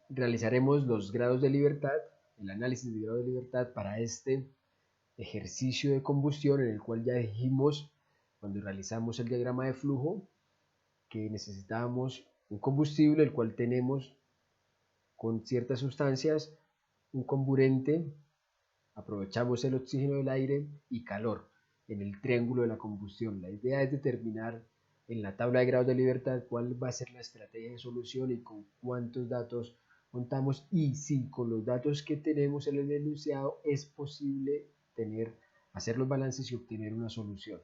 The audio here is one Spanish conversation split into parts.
realizaremos los grados de libertad, el análisis de grado de libertad para este ejercicio de combustión en el cual ya dijimos cuando realizamos el diagrama de flujo que necesitábamos un combustible el cual tenemos con ciertas sustancias un comburente, aprovechamos el oxígeno del aire y calor en el triángulo de la combustión. La idea es determinar en la tabla de grados de libertad cuál va a ser la estrategia de solución y con cuántos datos contamos y si con los datos que tenemos en el enunciado es posible hacer los balances y obtener una solución.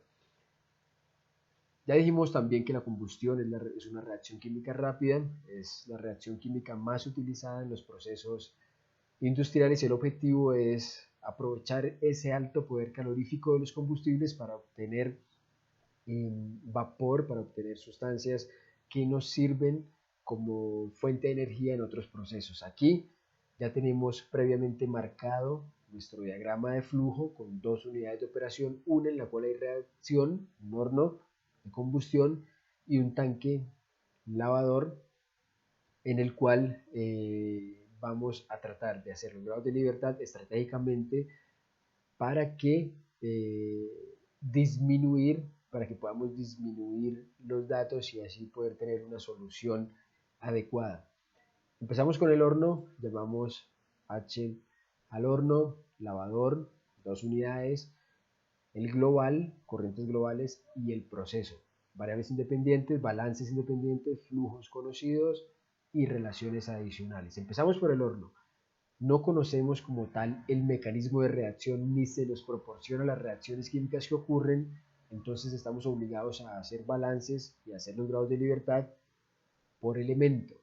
Ya dijimos también que la combustión es una reacción química rápida, es la reacción química más utilizada en los procesos industriales y el objetivo es aprovechar ese alto poder calorífico de los combustibles para obtener vapor, para obtener sustancias que nos sirven como fuente de energía en otros procesos. Aquí ya tenemos previamente marcado nuestro diagrama de flujo con dos unidades de operación, una en la cual hay reacción, un horno de combustión y un tanque lavador en el cual vamos a tratar de hacer los grados de libertad estratégicamente para que para que podamos disminuir los datos y así poder tener una solución adecuada. Empezamos con el horno, llamamos H al horno, lavador, 2 unidades, el global, corrientes globales y el proceso. Variables independientes, balances independientes, flujos conocidos y relaciones adicionales. Empezamos por el horno. No conocemos como tal el mecanismo de reacción ni se nos proporciona las reacciones químicas que ocurren, entonces estamos obligados a hacer balances y a hacer los grados de libertad por elemento.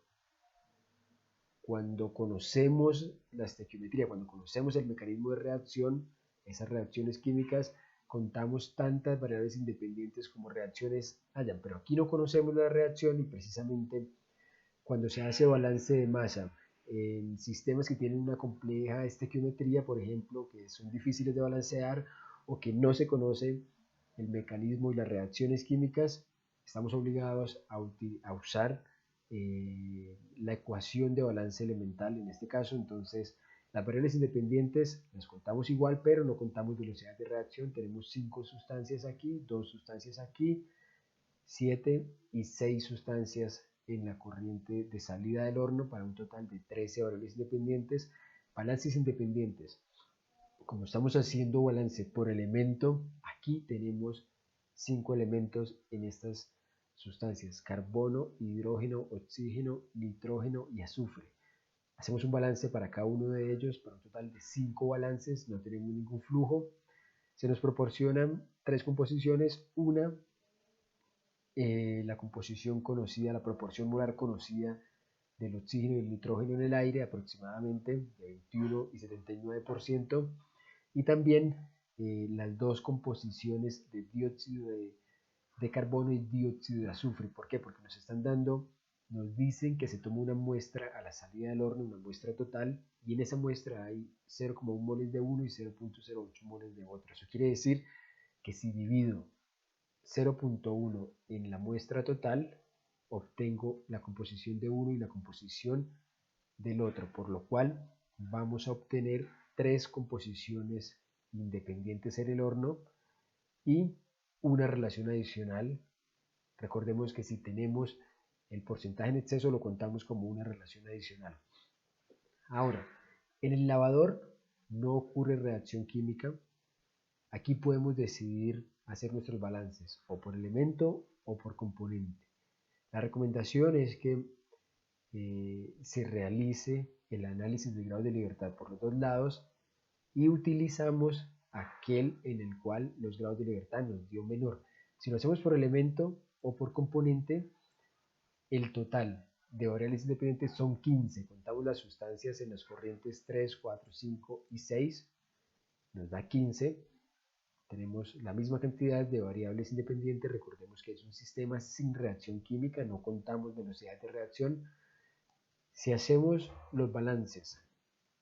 Cuando conocemos la estequiometría, cuando conocemos el mecanismo de reacción, esas reacciones químicas, contamos tantas variables independientes como reacciones hayan, pero aquí no conocemos la reacción y precisamente cuando se hace balance de masa en sistemas que tienen una compleja estequiometría, por ejemplo, que son difíciles de balancear o que no se conoce el mecanismo y las reacciones químicas, estamos obligados a usar la ecuación de balance elemental en este caso. Entonces las variables independientes las contamos igual, pero no contamos velocidad de reacción. Tenemos 5 sustancias aquí, 2 sustancias aquí, 7 y 6 sustancias en la corriente de salida del horno para un total de 13 variables independientes. Balances independientes. Como estamos haciendo balance por elemento, aquí tenemos 5 elementos en estas sustancias: carbono, hidrógeno, oxígeno, nitrógeno y azufre. Hacemos un balance para cada uno de ellos para un total de 5 balances, no tenemos ningún flujo. Se nos proporcionan 3 composiciones, una la composición conocida, la proporción molar conocida del oxígeno y el nitrógeno en el aire, aproximadamente de 21 y 79%, y también las dos composiciones de dióxido de carbono y dióxido de azufre. ¿Por qué? Porque nos dicen que se toma una muestra a la salida del horno, una muestra total, y en esa muestra hay 0,1 moles de uno y 0,08 moles de otro. Eso quiere decir que si divido 0,1 en la muestra total, obtengo la composición de uno y la composición del otro, por lo cual vamos a obtener 3 composiciones independientes en el horno y una relación adicional. Recordemos que si tenemos el porcentaje en exceso lo contamos como una relación adicional. Ahora, en el lavador no ocurre reacción química. Aquí podemos decidir hacer nuestros balances o por elemento o por componente. La recomendación es que se realice el análisis de grados de libertad por los dos lados y utilizamos aquel en el cual los grados de libertad nos dio menor. Si lo hacemos por elemento o por componente, el total de variables independientes son 15. Contamos las sustancias en las corrientes 3, 4, 5 y 6, nos da 15. Tenemos la misma cantidad de variables independientes. Recordemos que es un sistema sin reacción química, no contamos velocidad de reacción. Si hacemos los balances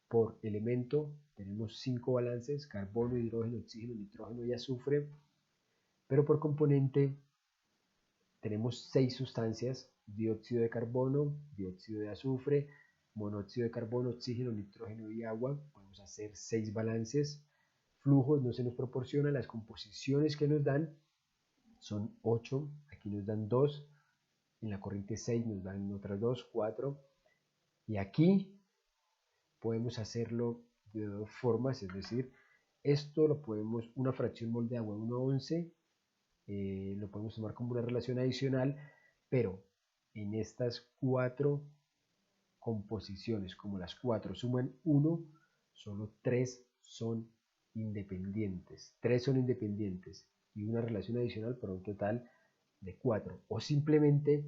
por elemento, tenemos 5 balances: carbono, hidrógeno, oxígeno, nitrógeno y azufre. Pero por componente tenemos 6 sustancias: dióxido de carbono, dióxido de azufre, monóxido de carbono, oxígeno, nitrógeno y agua. Podemos hacer 6 balances. Flujos no se nos proporciona, las composiciones que nos dan son 8, aquí nos dan 2, en la corriente 6 nos dan otras 2, 4, y aquí podemos hacerlo de dos formas, es decir, esto lo podemos, una fracción mol de agua 1/11, lo podemos tomar como una relación adicional, pero en estas 4 composiciones, como las 4 suman 1, solo 3 son independientes. 3 son independientes y una relación adicional para un total de 4. O simplemente,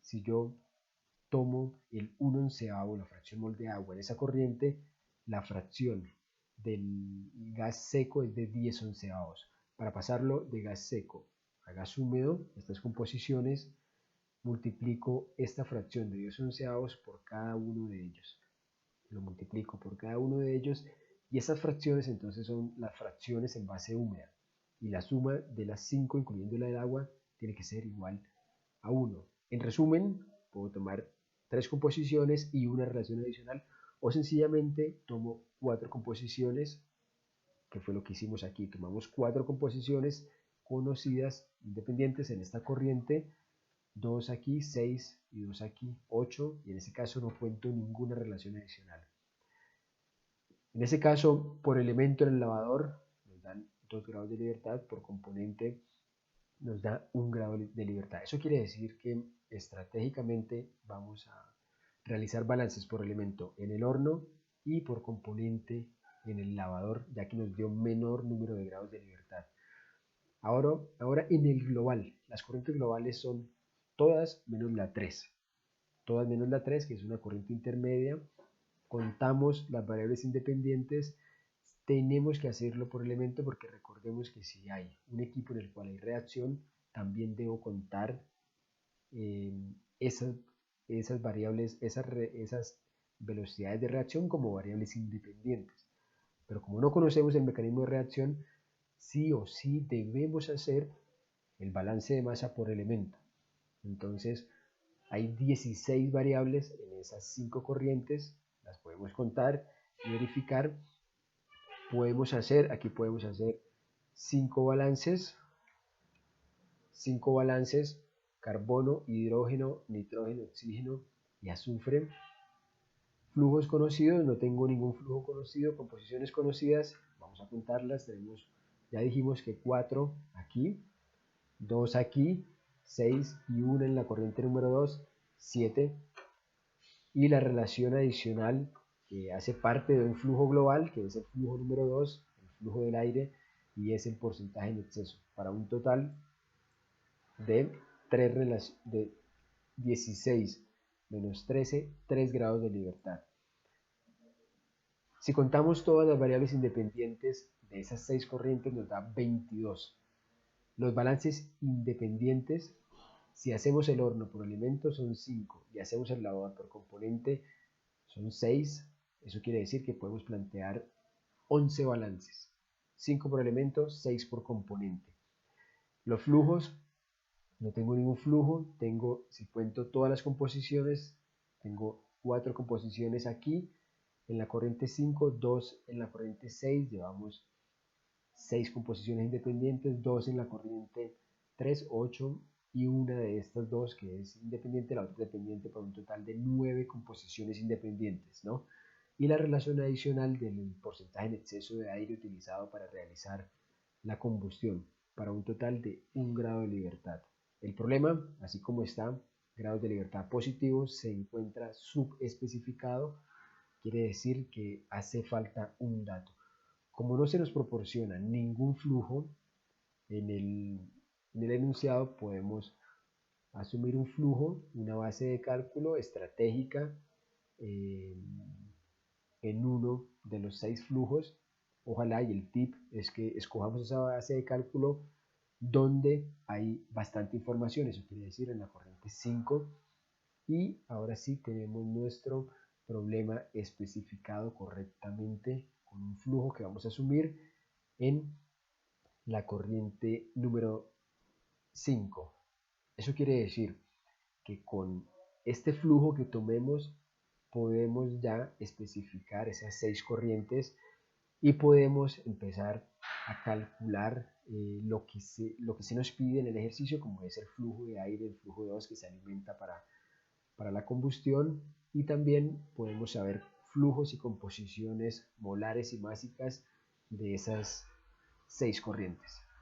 si yo tomo el 1/11, la fracción mol de agua en esa corriente, la fracción del gas seco es de 10/11. Para pasarlo de gas seco a gas húmedo, estas composiciones, multiplico esta fracción de 10/11 por cada uno de ellos. Lo multiplico por cada uno de ellos y esas fracciones entonces son las fracciones en base húmeda. Y la suma de las 5, incluyendo la del agua, tiene que ser igual a 1. En resumen, puedo tomar 3 composiciones y una relación adicional, o sencillamente tomo 4 composiciones, que fue lo que hicimos aquí. Tomamos 4 composiciones conocidas, independientes en esta corriente, 2 aquí, 6 y 2 aquí, 8, y en ese caso no cuento ninguna relación adicional. En ese caso, por elemento en el lavador nos dan 2 grados de libertad, por componente nos da 1 grado de libertad. Eso quiere decir que estratégicamente vamos a realizar balances por elemento en el horno y por componente en el lavador, ya que nos dio menor número de grados de libertad. Ahora en el global, las corrientes globales son todas menos la 3. Todas menos la 3, que es una corriente intermedia. Contamos las variables independientes. Tenemos que hacerlo por elemento porque recordemos que si hay un equipo en el cual hay reacción, también debo contar esas variables, esas velocidades de reacción como variables independientes. Pero como no conocemos el mecanismo de reacción, sí o sí debemos hacer el balance de masa por elemento. Entonces, hay 16 variables en esas 5 corrientes, las podemos contar y verificar. Aquí podemos hacer 5 balances, carbono, hidrógeno, nitrógeno, oxígeno y azufre. Flujos conocidos, no tengo ningún flujo conocido. Composiciones conocidas, vamos a contarlas. Ya dijimos que 4 aquí, 2 aquí, 6 y 1 en la corriente número 2, 7. Y la relación adicional que hace parte de un flujo global, que es el flujo número 2, el flujo del aire, y es el porcentaje en exceso, para un total de 16 menos 13, 3 grados de libertad. Si contamos todas las variables independientes de esas 6 corrientes, nos da 22. Los balances independientes, si hacemos el horno por elemento, son 5, y hacemos el lavador por componente, son 6. Eso quiere decir que podemos plantear 11 balances. 5 por elemento, 6 por componente. Los flujos, no tengo ningún flujo. Si cuento todas las composiciones, tengo 4 composiciones aquí. En la corriente 5, 2 en la corriente 6. Llevamos 6 composiciones independientes, 2 en la corriente 3, 8. Y una de estas dos que es independiente, la otra dependiente, para un total de 9 composiciones independientes, ¿no? Y la relación adicional del porcentaje en exceso de aire utilizado para realizar la combustión, para un total de 1 grado de libertad. El problema, así como está, grados de libertad positivos, se encuentra subespecificado, quiere decir que hace falta un dato. Como no se nos proporciona ningún flujo en el enunciado, podemos asumir un flujo, una base de cálculo estratégica en uno de los 6 flujos. Ojalá, y el tip es que escojamos esa base de cálculo donde hay bastante información, eso quiere decir en la corriente 5, y ahora sí tenemos nuestro problema especificado correctamente con un flujo que vamos a asumir en la corriente número 5. Eso quiere decir que con este flujo que tomemos podemos ya especificar esas 6 corrientes y podemos empezar a calcular lo que se nos pide en el ejercicio, como es el flujo de aire, el flujo de gas que se alimenta para la combustión, y también podemos saber flujos y composiciones molares y básicas de esas 6 corrientes.